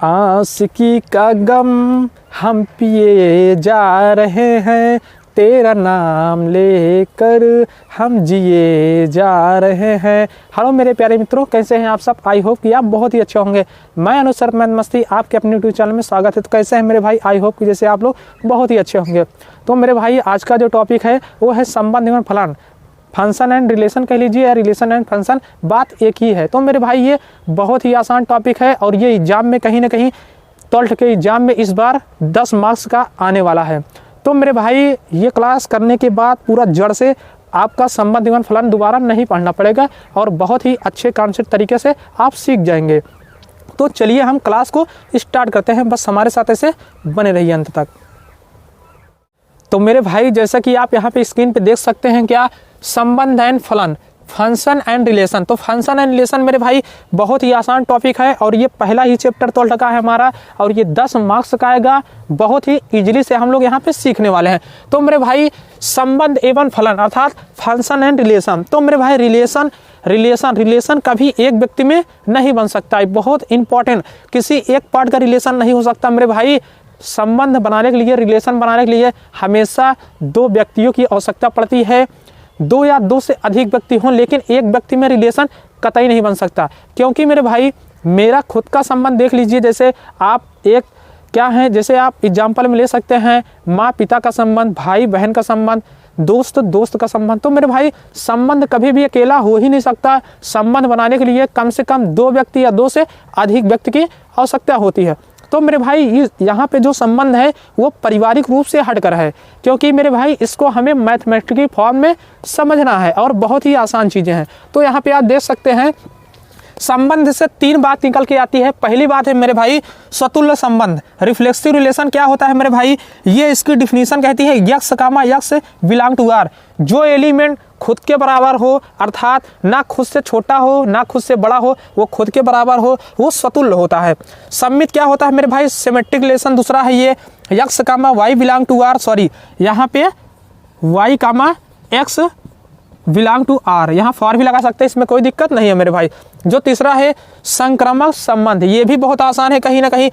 आशिकी का गम हम पिए जा रहे हैं, तेरा नाम लेकर हम जिए जा रहे हैं। हेलो मेरे प्यारे मित्रों, कैसे हैं आप सब? आई होप कि आप बहुत ही अच्छे होंगे। मैं अनुसर मैथ मस्ती आपके अपने यूट्यूब चैनल में स्वागत है। तो कैसे हैं मेरे भाई? आई होप कि जैसे आप लोग बहुत ही अच्छे होंगे। तो मेरे भाई आज का जो टॉपिक है वो है संबंध एवं फलन, फंक्शन एंड रिलेशन कह लीजिए या रिलेशन एंड फंक्शन, बात एक ही है। तो मेरे भाई ये बहुत ही आसान टॉपिक है और ये एग्जाम में कहीं ना कहीं 12th के एग्जाम में इस बार 10 मार्क्स का आने वाला है। तो मेरे भाई ये क्लास करने के बाद पूरा जड़ से आपका संबंध एवं फलन दोबारा नहीं पढ़ना पड़ेगा और बहुत ही अच्छे कॉन्सेप्ट तरीके से आप सीख जाएंगे। तो चलिए हम क्लास को स्टार्ट करते हैं, बस हमारे साथ ऐसे बने रहिए अंत तक। तो मेरे भाई जैसा कि आप यहाँ पे स्क्रीन पे देख सकते हैं क्या, संबंध एंड फलन, फंक्शन एंड रिलेशन। तो फंक्शन एंड रिलेशन मेरे भाई बहुत ही आसान टॉपिक है और ये पहला ही चैप्टर 12th का है हमारा और ये 10 मार्क्स का आएगा। बहुत ही इजीली से हम लोग यहाँ पे सीखने वाले हैं। तो मेरे भाई संबंध एवं फलन अर्थात फंक्शन एंड रिलेशन। तो मेरे भाई रिलेशन कभी एक व्यक्ति में नहीं बन सकता है, बहुत इंपॉर्टेंट। किसी एक पार्ट का रिलेशन नहीं हो सकता मेरे भाई। संबंध बनाने के लिए, रिलेशन बनाने के लिए हमेशा 2 व्यक्तियों की आवश्यकता पड़ती है। 2 या 2 से अधिक व्यक्ति हों, लेकिन एक व्यक्ति में रिलेशन कतई नहीं बन सकता। क्योंकि मेरे भाई मेरा खुद का संबंध देख लीजिए, जैसे आप एक क्या है, जैसे आप एग्जाम्पल में ले सकते हैं माँ पिता का संबंध, भाई बहन का संबंध, दोस्त दोस्त का संबंध। तो मेरे भाई संबंध कभी भी अकेला हो ही नहीं सकता। संबंध बनाने के लिए कम से कम 2 व्यक्ति या 2 से अधिक व्यक्ति की आवश्यकता होती है। तो मेरे भाई यहाँ पे जो संबंध है वो पारिवारिक रूप से हटकर है, क्योंकि मेरे भाई इसको हमें मैथमेटिकल फॉर्म में समझना है और बहुत ही आसान चीज़ें हैं। तो यहाँ पे आप देख सकते हैं संबंध से 3 बात निकल के आती है। पहली बात है मेरे भाई स्वतुल्य संबंध, रिफ्लेक्सिव रिलेशन। क्या होता है मेरे भाई, ये इसकी डिफिनीशन कहती है x comma x belong to R. जो एलिमेंट खुद के बराबर हो, अर्थात ना खुद से छोटा हो ना खुद से बड़ा हो, वो खुद के बराबर हो, वो स्वतुल्य होता है। सममित क्या होता है मेरे भाई, सिमेट्रिक रिलेशन दूसरा है ये x comma y belong to R, sorry यहाँ पे y comma x belong to R, यहाँ फॉर भी लगा सकते हैं, इसमें कोई दिक्कत नहीं है मेरे भाई। जो तीसरा है संक्रामक संबंध, ये भी बहुत आसान है कहीं ना कहीं।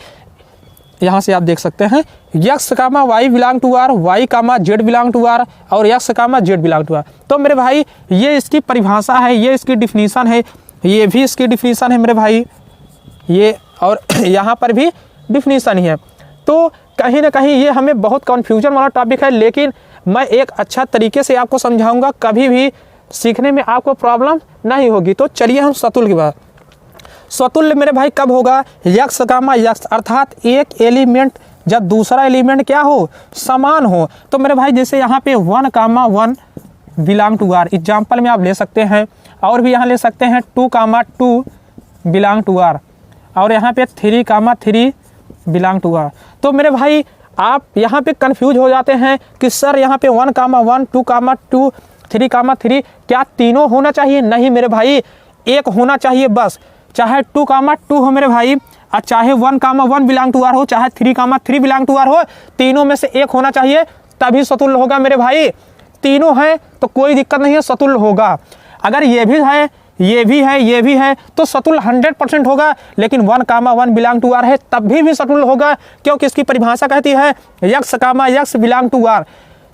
यहाँ से आप देख सकते हैं x comma y belong to R, y comma z belong to R और x comma z belong to R. तो मेरे भाई ये इसकी परिभाषा है, ये इसकी डिफिनीशन है, ये भी इसकी डिफिनीशन है मेरे भाई, ये और यहाँ पर भी डिफिनीशन ही है। तो कहीं ना कहीं ये हमें बहुत कन्फ्यूजन वाला टॉपिक है, लेकिन मैं एक अच्छा तरीके से आपको समझाऊंगा, कभी भी सीखने में आपको प्रॉब्लम नहीं होगी। तो चलिए हम स्वतुल्य की बात। स्वतुल्य मेरे भाई कब होगा, यक्स कामा यक्स, अर्थात एक एलिमेंट जब दूसरा एलिमेंट क्या हो, समान हो। तो मेरे भाई जैसे यहाँ पे 1 कामा 1 बिलोंग टू आर, एग्जाम्पल में आप ले सकते हैं, और भी यहाँ ले सकते हैं 2 कामा 2 बिलोंग टू आर, और यहाँ पे 3 कामा 3 बिलोंग टू आर। तो मेरे भाई आप यहाँ पे कंफ्यूज हो जाते हैं कि सर यहाँ पे 1 कामा 1 2 कामा 2 3 कामा 3 क्या तीनों होना चाहिए? नहीं मेरे भाई, एक होना चाहिए बस। चाहे 2 कामा 2 हो मेरे भाई, और चाहे 1 कामा 1 बिलोंग टू आर हो, चाहे 3 कामा 3 बिलोंग टू आर हो, तीनों में से एक होना चाहिए, तभी स्वतुल्य होगा मेरे भाई। तीनों हैं तो कोई दिक्कत नहीं है, स्वतुल्य होगा। अगर ये भी है, ये भी है, ये भी है, तो स्वतुल्य 100% होगा। लेकिन 1 कामा 1 बिलोंग टू आर है तब भी स्वतुल्य होगा, क्योंकि इसकी परिभाषा कहती है x comma x belong to R.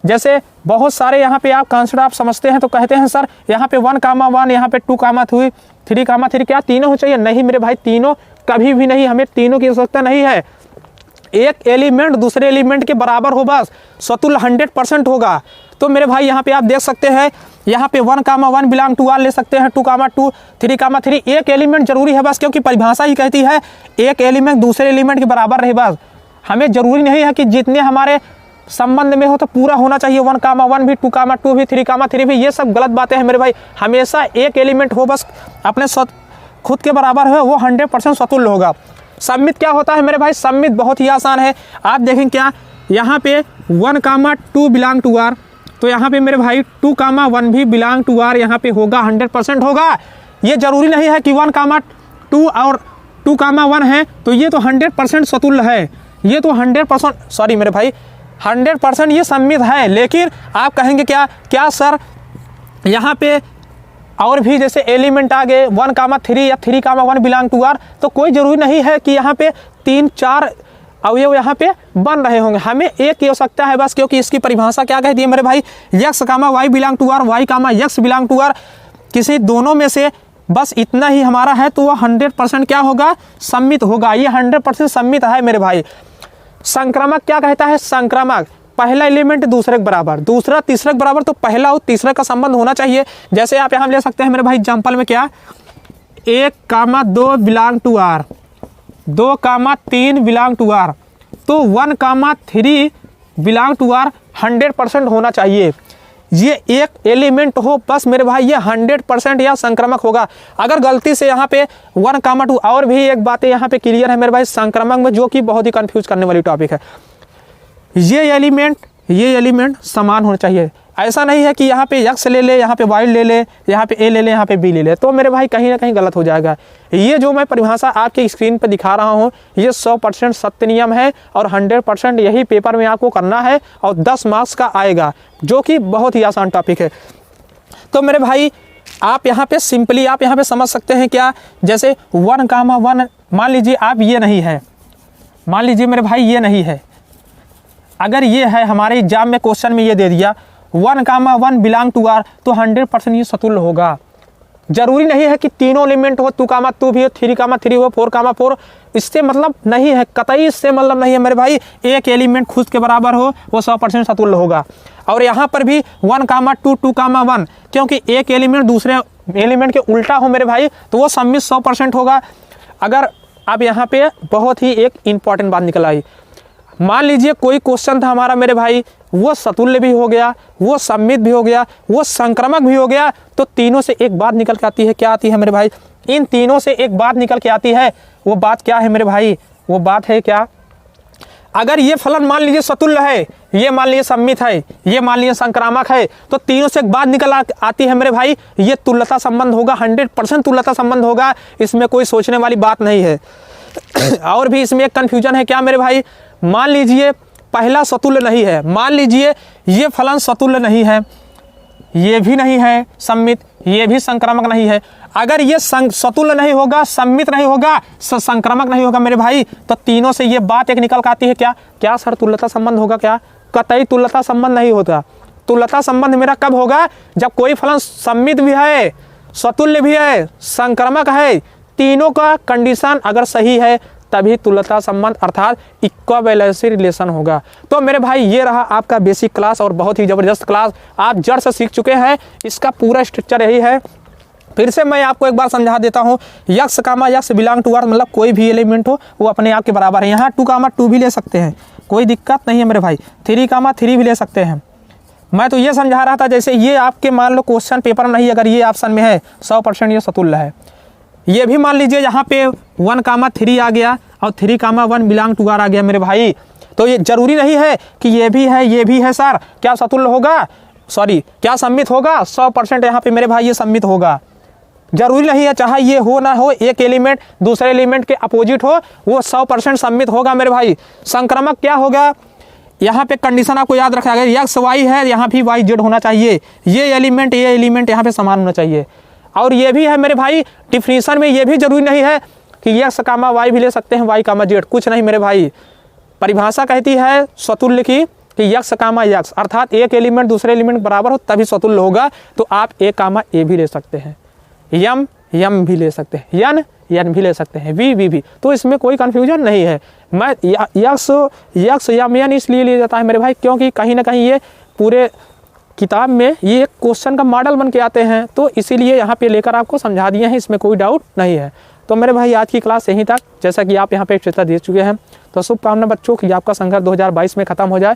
जैसे बहुत सारे यहाँ पे आप कॉन्सेप्ट आप समझते हैं तो कहते हैं सर यहाँ पे 1 कामा 1, यहाँ पे 2 कामा 2 3 कामा 3 क्या तीनों हो चाहिए? नहीं मेरे भाई, तीनों कभी भी नहीं, हमें तीनों की आवश्यकता नहीं है। एक एलिमेंट दूसरे एलिमेंट के बराबर हो बस, स्वतुल्य 100% होगा। तो मेरे भाई यहाँ पे आप देख सकते हैं, यहाँ पे 1 कामा 1 बिलोंग टू आर ले सकते हैं, 2 कामा 2 3 कामा 3, एक एलिमेंट जरूरी है बस, क्योंकि परिभाषा ही कहती है एक एलिमेंट दूसरे एलिमेंट के बराबर रहे बस। हमें जरूरी नहीं है कि जितने हमारे संबंध में हो तो पूरा होना चाहिए, 1 कामा 1 भी 2 कामा 2 भी 3 कामा 3 भी, ये सब गलत बातें हैं मेरे भाई। हमेशा एक एलिमेंट हो बस अपने खुद के बराबर है, वो 100% स्वतुल्य होगा। सममित क्या होता है मेरे भाई, सममित बहुत ही आसान है। आप देखें क्या, यहाँ पे 1 कामा 2 बिलोंग टू आर, तो यहाँ पे मेरे भाई 2 कामा 1 भी बिलोंग टू आर यहाँ पे होगा, 100% होगा। ये जरूरी नहीं है कि 1 कामा 2 और 2 कामा 1 है तो ये तो 100% स्वतुल्य है, ये तो 100%, सॉरी मेरे भाई 100% ये सममित है। लेकिन आप कहेंगे क्या सर यहाँ पे और भी जैसे एलिमेंट आ गए 1,3 या 3,1 बिलोंग टू आर, तो कोई ज़रूरी नहीं है कि यहाँ पे 3-4 अवयव यहाँ पे बन रहे होंगे, हमें एक की आवश्यकता है बस, क्योंकि इसकी परिभाषा क्या कहती है मेरे भाई, x, y belong to R, y, x belong to R, किसी दोनों में से बस इतना ही हमारा है तो वह 100% क्या होगा, सम्मित होगा। ये 100% सम्मित है मेरे भाई। संक्रामक क्या कहता है, संक्रामक पहला एलिमेंट दूसरे के बराबर, दूसरा तीसरे के बराबर, तो पहला और तीसरे का संबंध होना चाहिए। जैसे आप यहाँ ले सकते हैं मेरे भाई एग्जाम्पल में क्या, 1,2 belong to R, 2,3 belong to R, तो 1,3 बिलोंग टू आर 100% होना चाहिए। ये एक एलिमेंट हो बस मेरे भाई, ये 100% या संक्रामक होगा। अगर गलती से यहाँ पे 1,2, और भी एक बात यहाँ पे क्लियर है मेरे भाई संक्रामक में, जो कि बहुत ही कंफ्यूज करने वाली टॉपिक है, ये एलिमेंट समान होना चाहिए। ऐसा नहीं है कि यहाँ पे x ले ले, यहाँ पे y ले ले, यहाँ पे a ले ले, यहाँ पे b ले ले, तो मेरे भाई कहीं ना कहीं गलत हो जाएगा। ये जो मैं परिभाषा आपके स्क्रीन पर दिखा रहा हूँ, ये 100% सत्य नियम है और 100% यही पेपर में आपको करना है और 10 मार्क्स का आएगा, जो कि बहुत ही आसान टॉपिक है। तो मेरे भाई आप यहाँ पे सिंपली आप यहाँ पे समझ सकते हैं क्या, जैसे 1,1 मान लीजिए आप ये नहीं है, मान लीजिए मेरे भाई ये नहीं है, अगर ये है हमारे एग्जाम में क्वेश्चन में ये दे दिया 1,1 बिलोंग टू आर, तो 100% ये सतुल्य होगा। जरूरी नहीं है कि तीनों एलिमेंट हो, 2,2 भी हो, 3,3 हो, 4,4, इससे मतलब नहीं है, कतई इससे मतलब नहीं है मेरे भाई। एक एलिमेंट खुद के बराबर हो वो 100% सतुल्य होगा। और यहाँ पर भी 1,2, 2,1, क्योंकि एक एलिमेंट दूसरे एलिमेंट के उल्टा हो मेरे भाई, तो वो सम्मित 100% होगा। अगर अब यहाँ पे बहुत ही एक इम्पॉर्टेंट बात निकल आई, मान लीजिए कोई क्वेश्चन था हमारा मेरे भाई, वो सतुल्य भी हो गया, वो सम्मित भी हो गया, वो संक्रामक भी हो गया, तो तीनों से एक बात निकल के आती है। क्या आती है मेरे भाई, इन तीनों से एक बात निकल के आती है। वो बात क्या है मेरे भाई, वो बात है क्या, अगर ये फलन मान लीजिए सतुल्य है, ये मान लीजिए सम्मित है, ये मान लीजिए संक्रामक है, तो तीनों से एक बात निकल आती है मेरे भाई, ये तुल्यता संबंध होगा, 100% तुल्यता संबंध होगा, इसमें कोई सोचने वाली बात नहीं है। और भी इसमें एक कन्फ्यूजन है क्या मेरे भाई, मान लीजिए पहला सतुल्य नहीं है, मान लीजिए ये फलन सतुल्य नहीं है, ये भी नहीं है सम्मित, ये भी संक्रामक नहीं है। अगर ये सतुल्य नहीं होगा, सम्मित नहीं होगा, संक्रामक नहीं होगा मेरे भाई, तो तीनों से ये बात एक निकल के आती है क्या, क्या सर तुल्यता संबंध होगा क्या, कतई तुल्यता संबंध नहीं होता। तुल्यता संबंध मेरा कब होगा, जब कोई फलन सम्मित भी है, सतुल्य भी है, संक्रामक है, तीनों का कंडीशन अगर सही है तभी तुल्यता संबंध अर्थात इक्विवेलेंसी रिलेशन होगा। तो मेरे भाई ये रहा आपका बेसिक क्लास और बहुत ही ज़बरदस्त क्लास, आप जड़ से सीख चुके हैं। इसका पूरा स्ट्रक्चर यही है। फिर से मैं आपको एक बार समझा देता हूँ, x comma x belong to R, मतलब कोई भी एलिमेंट हो वो अपने आप के बराबर है। यहाँ 2,2 भी ले सकते हैं, कोई दिक्कत नहीं है मेरे भाई, 3,3 भी ले सकते हैं। मैं तो ये समझा रहा था, जैसे ये आपके मान लो क्वेश्चन पेपर में नहीं, अगर ये ऑप्शन में है 100% ये सतुल्य है। ये भी मान लीजिए यहाँ पे 1,3 आ गया और 3,1 बिलोंग टू आर आ गया मेरे भाई, तो ये जरूरी नहीं है कि ये भी है ये भी है सर, क्या सतुल्य होगा, सॉरी क्या सम्मित होगा, 100% यहाँ पे मेरे भाई ये सम्मित होगा। जरूरी नहीं है चाहे ये हो ना हो, एक एलिमेंट दूसरे एलिमेंट के अपोजिट हो वो 100% सम्मित होगा मेरे भाई। संक्रामक क्या होगा, यहाँ पे कंडीशन आपको याद रखा गया, एक्स वाई है, यहाँ भी वाई जेड होना चाहिए, ये एलिमेंट यहाँ पे समान होना चाहिए। और ये भी है मेरे भाई डिफिनीशन में, ये भी जरूरी नहीं है कि एक्स कामा वाई भी ले सकते हैं, वाई कामा जेड, कुछ नहीं मेरे भाई। परिभाषा कहती है सतुल्य की कि यक्स कामा यक्स, अर्थात एक एलिमेंट दूसरे एलिमेंट बराबर हो तभी सतुल्य होगा। तो आप ए कामा ए भी ले सकते हैं, यम यम भी ले सकते हैं, यन यन भी ले सकते हैं, वी वी भी, तो इसमें कोई कन्फ्यूजन नहीं है। मैं यक्स यक्स यम यन इसलिए लिया जाता है मेरे भाई, क्योंकि कहीं ना कहीं ये पूरे किताब में ये एक क्वेश्चन का मॉडल बन के आते हैं, तो इसीलिए यहाँ पे लेकर आपको समझा दिए हैं, इसमें कोई डाउट नहीं है। तो मेरे भाई आज की क्लास यहीं तक, जैसा कि आप यहाँ पे चित्र दे चुके हैं। तो शुभकामना बच्चों कि आपका संघर्ष 2022 में ख़त्म हो जाए